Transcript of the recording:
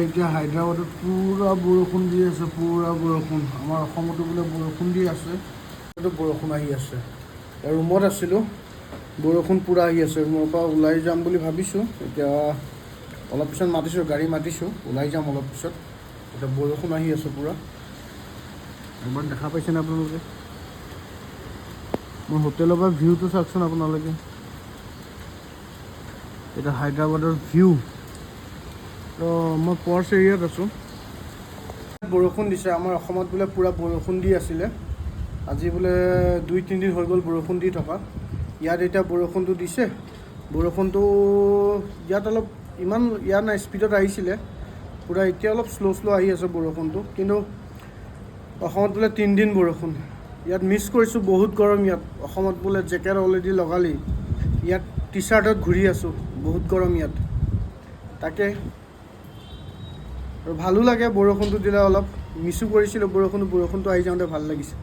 এতিয়া হায়দৰাবাদত পুৰা বৰষুণ দি আছে, পুৰা বৰষুণ। আমাৰ অসমতো বোলে বৰষুণ দি আছে, বৰষুণ আহি আছে। ৰুমত আছিলোঁ, বৰষুণ পুৰা আহি আছে। ৰুমৰ পৰা ওলাই যাম বুলি ভাবিছোঁ। এতিয়া অলপ পিছত মাতিছোঁ, গাড়ী মাতিছোঁ, ওলাই যাম অলপ পিছত। এতিয়া বৰষুণ আহি আছে পুৰা। এবাৰ দেখা পাইছেনে আপোনালোকে? মোৰ হোটেলৰ পৰা ভিউটো চাওকচোন আপোনালোকে। এটা হায়দৰাবাদৰ ভিউ। তো মই পৰ্চ এৰিয়াত আছোঁ। বৰষুণ দিছে, আমাৰ অসমত বোলে পূৰা বৰষুণ দি আছিলে। আজি বোলে 2-3 দিন হৈ গ'ল বৰষুণ দি থকা। ইয়াত এতিয়া বৰষুণটো দিছে। বৰষুণটো ইয়াত অলপ ইমান ইয়াত নাই, স্পীডত আহিছিলে পূৰা। এতিয়া অলপ শ্ল' আহি আছে বৰষুণটো। কিন্তু অসমত বোলে 3 দিন বৰষুণ। ইয়াত মিছ কৰিছোঁ, বহুত গৰম ইয়াত। অসমত বোলে জেকেট অলৰেডি লগালি, ইয়াত টি চাৰ্টত ঘূৰি আছোঁ, বহুত গৰম ইয়াত। তাকে আৰু ভালো লাগে বৰষুণটো দিলে। অলপ মিছো কৰিছিলোঁ বৰষুণটো আহি যাওঁতে ভাল লাগিছে।